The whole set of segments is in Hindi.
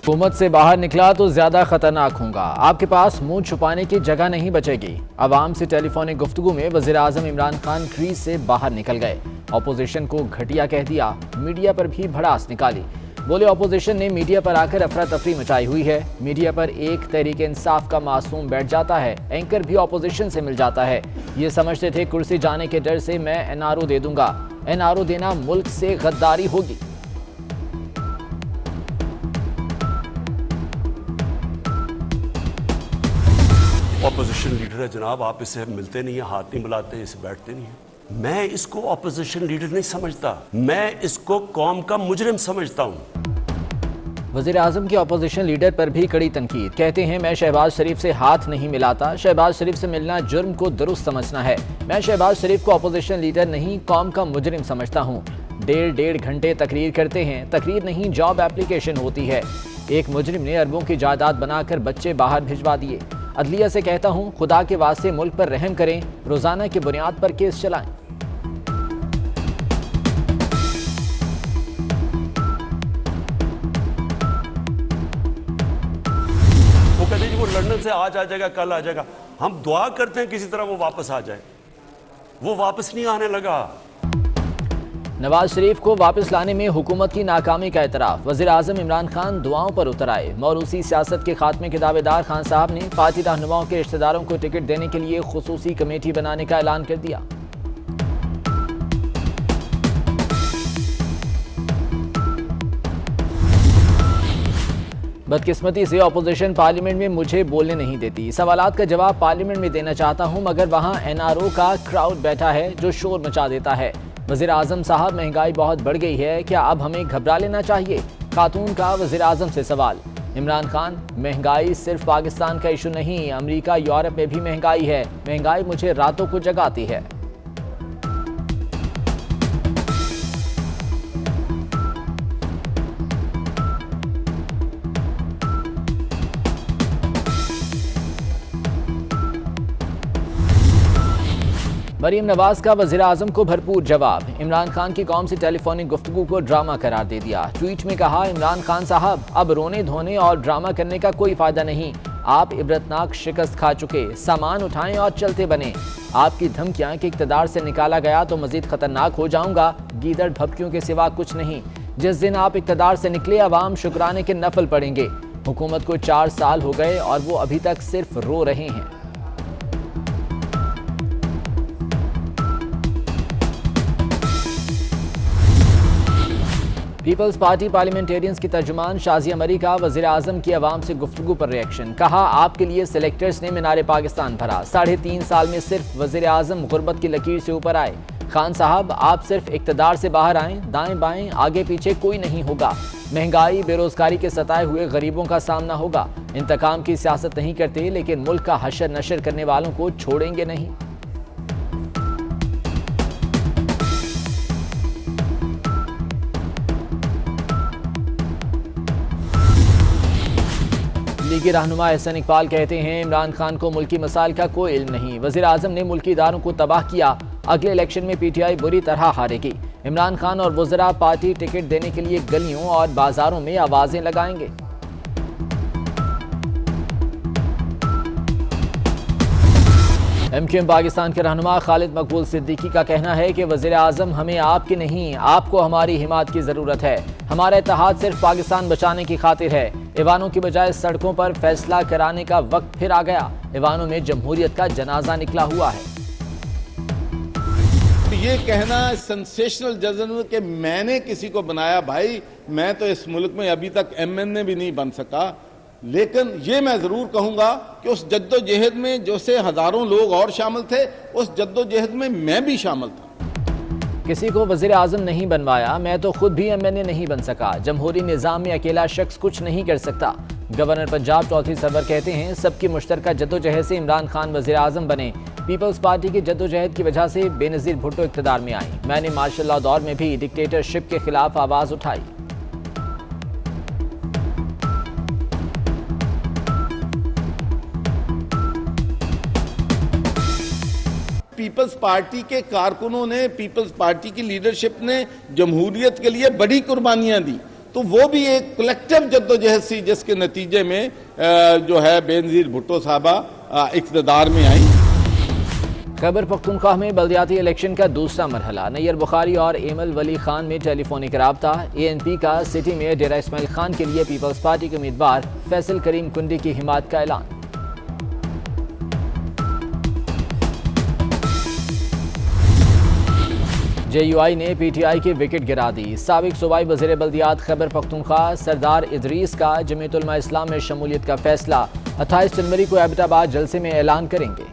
हुकूमत से बाहर निकला तो ज्यादा खतरनाक होगा। आपके पास मुंह छुपाने की जगह नहीं बचेगी। अवाम से टेलीफोनिक गुफ्तगू में वजीर आजम इमरान खान क्रीज से बाहर निकल गए। अपोजिशन को घटिया कह दिया, मीडिया पर भी भड़ास निकाली। बोले अपोजिशन ने मीडिया पर आकर अफरा तफरी मचाई हुई है। मीडिया पर एक तहरीक इंसाफ का मासूम बैठ जाता है, एंकर भी अपोजिशन से मिल जाता है। ये समझते थे कुर्सी जाने के डर से मैं एनआरओ दे दूंगा। एनआरओ देना मुल्क से गद्दारी होगी। ऑपोजिशन लीडर है जनाब, आप इससे मिलते नहीं है, हाथ नहीं मिलाते, इससे बैठते नहीं है। मैं इसको ऑपोजिशन लीडर नहीं समझता, मैं इसको कौम का मुजरिम समझता हूं। वजीर आजम की अपोजिशन लीडर पर भी कड़ी तनकीद। कहते हैं मैं शहबाज शरीफ से हाथ नहीं मिलाता, शहबाज शरीफ से मिलना जुर्म को दुरुस्त समझना है। मैं शहबाज शरीफ को अपोजिशन लीडर नहीं कौम का मुजरिम समझता हूँ। डेढ़ घंटे तकरीर करते हैं, तकरीर नहीं जॉब एप्लीकेशन होती है। एक मुजरिम ने अरबों की जायदाद बनाकर बच्चे बाहर भिजवा दिए। अदलिया से कहता हूं खुदा के वास्ते मुल्क पर रहम करें, रोजाना की बुनियाद पर केस चलाएं। वो कहते हैं जी वो लंदन से आज आ जाएगा, कल आ जाएगा। हम दुआ करते हैं किसी तरह वो वापस आ जाए, वो वापस नहीं आने लगा। नवाज शरीफ को वापस लाने में हुकूमत की नाकामी का एतराफ। वज़ीर आज़म इमरान खान दुआओं पर उतर आए। मौरूसी सियासत के खात्मे के दावेदार खान साहब ने पार्टी रहनुमाओं के रिश्तेदारों को टिकट देने के लिए खुसूसी कमेटी बनाने का ऐलान कर दिया। बदकिस्मती से अपोजिशन पार्लियामेंट में मुझे बोलने नहीं देती। सवालात का जवाब पार्लियामेंट में देना चाहता हूं, मगर वहां एनआरओ का क्राउड बैठा है जो शोर मचा देता है। वज़ीर आज़म साहब महंगाई बहुत बढ़ गई है, क्या अब हमें घबरा लेना चाहिए? खातून का वज़ीर आज़म से सवाल। इमरान खान, महंगाई सिर्फ पाकिस्तान का इशू नहीं, अमेरिका यूरोप में भी महंगाई है। महंगाई मुझे रातों को जगाती है। मरीम नवाज का वज़ीर आज़म को भरपूर जवाब। इमरान खान की कौम से टेलीफोनिक गुफ्तगू को ड्रामा करार दे दिया। ट्वीट में कहा इमरान खान साहब अब रोने धोने और ड्रामा करने का कोई फायदा नहीं। आप इबरतनाक शिकस्त खा चुके, सामान उठाएं और चलते बने। आपकी धमकियां कि इक़्तिदार से निकाला गया तो मजीद खतरनाक हो जाऊंगा, गीदड़ भपकियों के सिवा कुछ नहीं। जिस दिन आप इक़्तिदार से निकले अवाम शुक्राने के नफल पड़ेंगे। हुकूमत को 4 साल हो गए और वो अभी तक सिर्फ रो रहे हैं। पीपल्स पार्टी पार्लियामेंटेरियंस की तर्जुमान शाजिया मरी का वज़ीर आज़म की आवाम से गुफ्तगू पर रिएक्शन। कहा आपके लिए सिलेक्टर्स ने मीनारे पाकिस्तान भरा, 3.5 साल में सिर्फ वज़ीर आज़म गुर्बत की लकीर से ऊपर आए। खान साहब आप सिर्फ इक़्तिदार से बाहर आएँ, दाएं बाएं आगे पीछे कोई नहीं होगा। महंगाई बेरोजगारी के सताए हुए गरीबों का सामना होगा। इंतकाम की सियासत नहीं करते, लेकिन मुल्क का हशर नशर करने वालों को छोड़ेंगे नहीं। लीगी रहनुमा एहसन इकबाल कहते हैं इमरान खान को मुल्की मसाइल का कोई इल्म नहीं। वज़ीर आज़म ने मुल्की इदारों को तबाह किया। अगले इलेक्शन में पीटीआई बुरी तरह हारेगी। इमरान खान और वज़रा पार्टी टिकट देने के लिए गलियों और बाजारों में आवाजें लगाएंगे। एमक्यूएम पाकिस्तान के रहनुमा खालिद मकबूल सिद्दीकी का कहना है कि वज़ीर आज़म हमें आपकी नहीं, आपको हमारी हिमायत की ज़रूरत है। हमारा इत्तेहाद सिर्फ पाकिस्तान बचाने की खातिर है। ईवानों की बजाय सड़कों पर फैसला कराने का वक्त फिर आ गया। ईवानों में जमहूरियत का जनाजा निकला हुआ है। ये कहना सेंसेशनल जर्नलिज्म के मैंने किसी को बनाया, भाई मैं तो इस मुल्क में अभी तक एमएनए भी नहीं बन सका, लेकिन ये मैं जरूर कहूंगा कि उस जद्दोजहद में जो से हजारों लोग और शामिल थे, उस जद्दोजहद में मैं भी शामिल था। किसी को वज़ीर आज़म नहीं बनवाया, मैं तो खुद भी एमएनए नहीं बन सका। जमहूरी निज़ाम में अकेला शख्स कुछ नहीं कर सकता। गवर्नर पंजाब चौधरी सरवर कहते हैं सबकी मुश्तरका जद्दोजहद से इमरान खान वज़ीर आज़म बने। पीपल्स पार्टी की जद्दोजहद की वजह से बेनज़ीर भुट्टो इक़्तिदार में आई। मैंने मार्शल लॉ दौर में भी डिक्टेटरशिप के खिलाफ आवाज़ उठाई। पीपल्स पार्टी के कारकुनों ने, पीपल्स पार्टी की लीडरशिप ने जमहूरियत के लिए बड़ी कुर्बानियां दी। तो वो भी एक कलेक्टिव जद्दोजहद थी जिसके नतीजे में जो है बेनज़ीर भुट्टो साहबा इक़्तिदार में आई। खैबर पख्तूनख्वा में बल्दियाती इलेक्शन का दूसरा मरहला, नैयर बुखारी और एमल वली खान में टेलीफोनिक राब्ता। ANP का सिटी में डेरा इस्माइल खान के लिए पीपल्स पार्टी के उम्मीदवार फैसल करीम कुंडी की हिमायत का ऐलान। JUI ने PTI की विकेट गिरा दी। साबिक सूबाई वज़ीर बल्दियात खैबर पख्तूनख्वा सरदार इदरीस का जमीयत उलमा इस्लाम में शमूलियत का फैसला। 28 जनवरी को एबटाबाद जलसे में ऐलान करेंगे।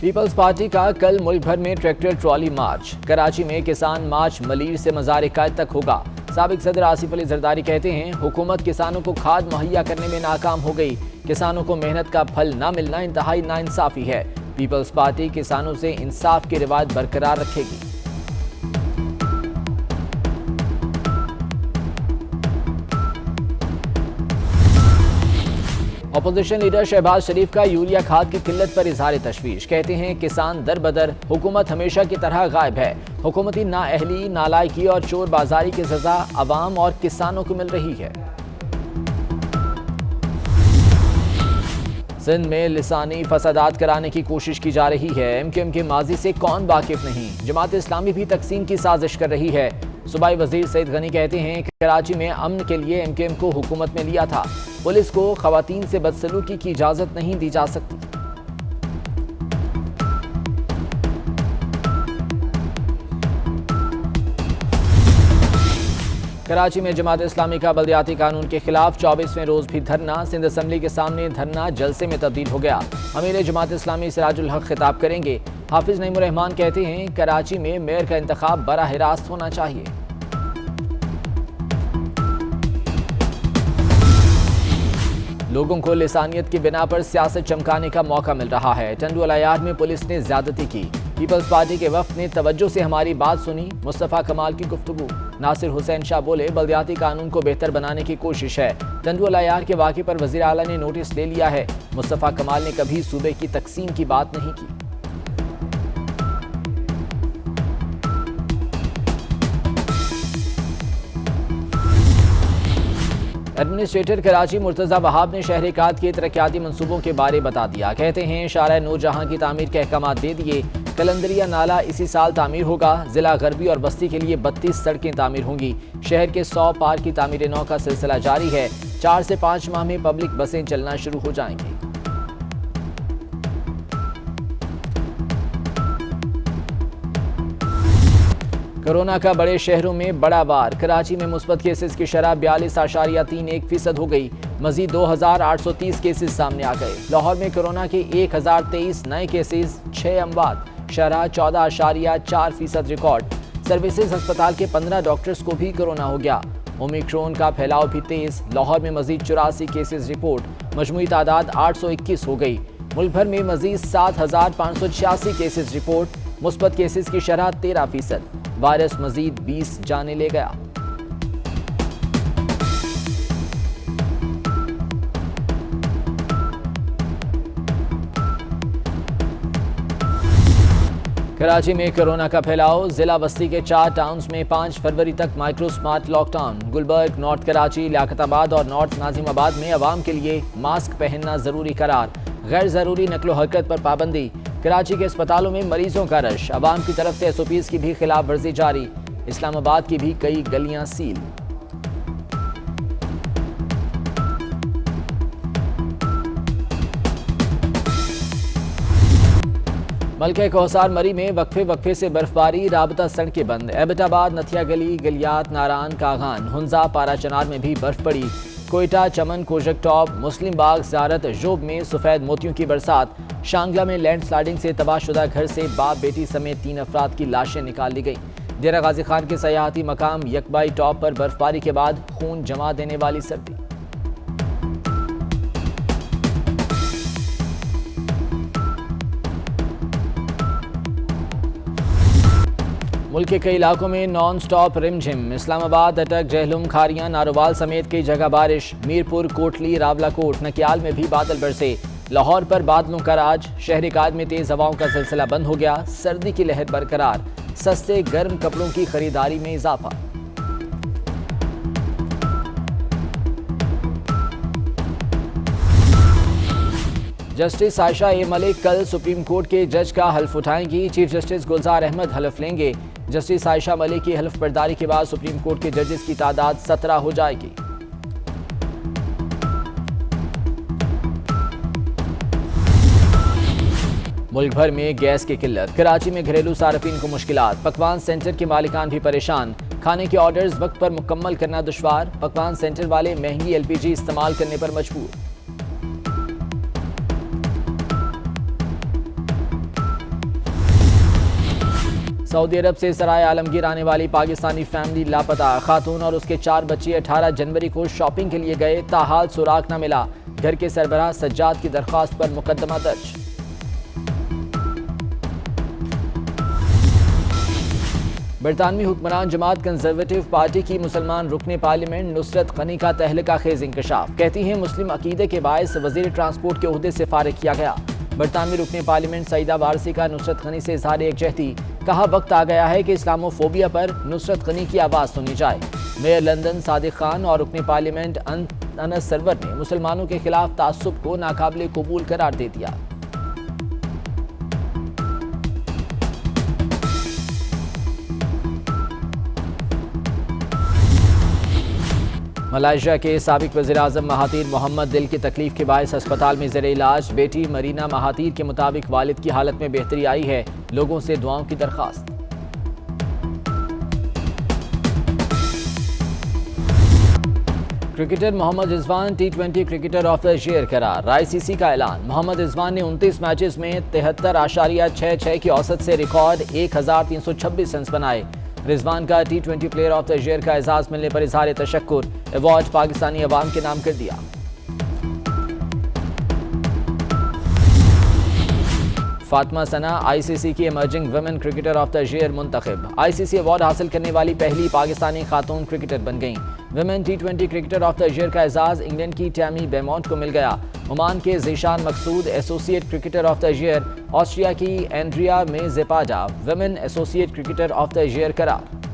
पीपल्स पार्टी का कल मुल्क भर में ट्रैक्टर ट्रॉली मार्च। कराची में किसान मार्च मलीर से मज़ार कायद तक होगा। साबिक सदर आसिफ अली जरदारी कहते हैं, हुकूमत किसानों को खाद मुहैया करने में नाकाम हो गई। किसानों को मेहनत का फल न मिलना इंतहाई नाइंसाफी है। पीपल्स पार्टी किसानों से इंसाफ की रिवायत बरकरार रखेगी। अपोजिशन लीडर शहबाज शरीफ का यूरिया खाद की किल्लत पर इजहार तशवीश। कहते हैं, किसान दर बदर, हुकूमत हमेशा की तरह गायब है। हुकूमती नाअहली, नालायकी और चोर बाजारी की सजा अवाम और किसानों को मिल रही है। सिंध में लिसानी फसादात कराने की कोशिश की जा रही है। MKM के माजी से कौन वाकिफ नहीं। जमात इस्लामी भी तकसीम की साजिश कर रही है। सूबाई वजीर सईद गनी कहते हैं कि कराची में अमन के लिए MKM को हुकूमत में लिया था। पुलिस को खवातीन से बदसलूकी की इजाजत नहीं दी जा सकती। कराची में जमात इस्लामी का बल्दियाती कानून के खिलाफ 24वें रोज भी धरना। सिंध असम्बली के सामने धरना जलसे में तब्दील हो गया। अमीर जमात इस्लामी सिराजुल हक खिताब करेंगे। हाफिज नईमुर रहमान कहते हैं, कराची में मेयर का इंतखाब बराह रास्त होना चाहिए। लोगों को लिसानियत की बिना पर सियासत चमकाने का मौका मिल रहा है। टंडुअलायार में पुलिस ने ज्यादती की। पीपल्स पार्टी के वफ्द ने तवज्जो से हमारी बात सुनी। मुस्तफ़ा कमाल की गुफ्तगू। नासिर हुसैन शाह बोले, बल्दियाती कानून को बेहतर बनाने की कोशिश है। टंडुअलायार के वाक़े पर वज़ीर आला ने नोटिस ले लिया है। मुस्तफ़ा कमाल ने कभी सूबे की तकसीम की बात नहीं की। एडमिनिस्ट्रेटर कराची मुर्तज़ा वहाब ने शहर काद के तरक्याती मंसूबों के बारे बता दिया। कहते हैं, शारा नूरजहां की तामीर के अहकामात दे दिए। कलंदरिया नाला इसी साल तामीर होगा। जिला गरबी और बस्ती के लिए 32 सड़कें तामीर होंगी। शहर के 100 पार्क की तामीर नौ का सिलसिला जारी है। 4 से 5 माह में पब्लिक बसें चलना शुरू हो जाएंगी। कोरोना का बड़े शहरों में बड़ा वार। कराची में मुस्बत केसेस की शरह 42.31% हो गई। मजीद 2830 केसेस सामने आ गए। लाहौर में कोरोना के 1023 नए केसेस, 6 अमवात। शरह 14.4% रिकॉर्ड। सर्विसेज अस्पताल के 15 डॉक्टर्स को भी कोरोना हो गया। ओमिक्रॉन का फैलाव भी तेज। लाहौर में मजीद 84 केसेस रिपोर्ट। मजमूई तादाद 821 हो गई। मुल्क भर में मजीद 7586 केसेस रिपोर्ट। मुस्बत केसेस की शरह 13%। वायरस मजीद 20 जाने ले गया। कराची में कोरोना का फैलाव। जिला बस्ती के 4 टाउन्स में 5 फरवरी तक micro smart lockdown. Gulberg, north Karachi, Liaquatabad और नॉर्थ नाजिमाबाद में अवाम के लिए मास्क पहनना जरूरी करार। गैर जरूरी नकलो हरकत पर पाबंदी। कराची के अस्पतालों में मरीजों का रश। अवाम की तरफ से SOPs की भी खिलाफ वर्जी जारी। इस्लामाबाद की भी कई गलियां सील। मलके कोहसार मरी में वक्फे से बर्फबारी। राबता सड़कें बंद। एबटाबाद, नथिया गली, गलियात, नारान, कागान, हुंजा, पारा चनार में भी बर्फ पड़ी। कोयटा, चमन, कोजक टॉप, मुस्लिम बाग, ज़ारत, जोब में सफ़ेद मोतियों की बरसात। शांगला में लैंडस्लाइडिंग से तबाहशुदा घर से बाप बेटी समेत 3 अफराद की लाशें निकाल ली गई। डेरा गाजी खान के सयाहती मकाम यकबाई टॉप पर बर्फबारी के बाद खून जमा देने वाली सर्दी। मुल्क के कई इलाकों में नॉन स्टॉप रिमझिम। इस्लामाबाद, अटक, जहलुम, खारियां, नारोवाल समेत कई जगह बारिश। मीरपुर, कोटली, रावलाकोट, नकियाल में भी बादल बरसे। लाहौर पर बादलों का राज, शहर कायद में तेज हवाओं का सिलसिला बंद हो गया, सर्दी की लहर बरकरार, सस्ते गर्म कपड़ों की खरीदारी में इजाफा। जस्टिस आयशा ए मलिक कल सुप्रीम कोर्ट के जज का हल्फ उठाएंगी। चीफ जस्टिस गुलजार अहमद हल्फ लेंगे। जस्टिस आयशा मलिक की हल्फ बर्दारी के बाद सुप्रीम कोर्ट के जजेस की तादाद 17 हो जाएगी। मुल्क भर में गैस की किल्लत, कराची में घरेलू सार्फिन को मुश्किलात, पकवान सेंटर के मालिकान भी परेशान, खाने के ऑर्डर्स वक्त पर मुकम्मल करना दुश्वार, पकवान सेंटर वाले महंगी एलपीजी इस्तेमाल करने पर मजबूर। सऊदी अरब से सराय आलमगीर आने वाली पाकिस्तानी फैमिली लापता, खातून और उसके 4 बच्चे 18 जनवरी को शॉपिंग के लिए गए, ताहाल सुराग न मिला। घर के सरबराह सज्जाद की दरख्वास्त पर मुकदमा दर्ज। बरतानवी हुक्मरान जमात कंजर्वेटिव पार्टी की मुसलमान रुकने पार्लियामेंट नुसरत गनी का तहलका खेज इंकशाफ, कहती हैं मुस्लिम अकीदे के बायस वजीर ट्रांसपोर्ट के ओहदे से फारिग किया गया। बरतानवी रुकने पार्लियामेंट सईदा वारसी का नुसरत गनी से इजहार यकजहती, कहा वक्त आ गया है कि इस्लामोफोबिया पर नुसरत गनी की आवाज़ सुनी जाए। मेयर लंदन सादिक खान और रुकने पार्लियामेंट अनस सरवर ने मुसलमानों के खिलाफ तासुब को नाकाबिले कबूल करार दे दिया। मलाइशिया के साबिक वज़ीर-ए-आज़म महातीर मोहम्मद दिल की तकलीफ के बायस अस्पताल में ज़ेरे इलाज। बेटी मरीना महातीर के मुताबिक वालिद की हालत में बेहतरी आई है, लोगों से दुआओं की दरख्वास्त। Cricketer Mohammad Rizwan T20 cricketer of the year करार, आईसीसी का ऐलान। मोहम्मद रिजवान ने 29 मैचेस में 73.66 की औसत से रिकॉर्ड 1326 रन बनाए। रिजवान का T20 player of the year का एजाज मिलने पर इजहार तशक्कुर, अवार्ड पाकिस्तानी अवाम के नाम कर दिया। फातिमा सना आईसीसी की emerging women cricketer of the year मुंतखब, आईसीसी अवार्ड हासिल करने वाली पहली पाकिस्तानी खातून क्रिकेटर बन गईं। Women T20 cricketer of the year का एजाज इंग्लैंड की टैमी बेमॉन्ट को मिल गया। ओमान के Zeeshan Maqsood associate cricketer of the year, Austria की Andrea Mae Zepeda women associate cricketer of the year करार।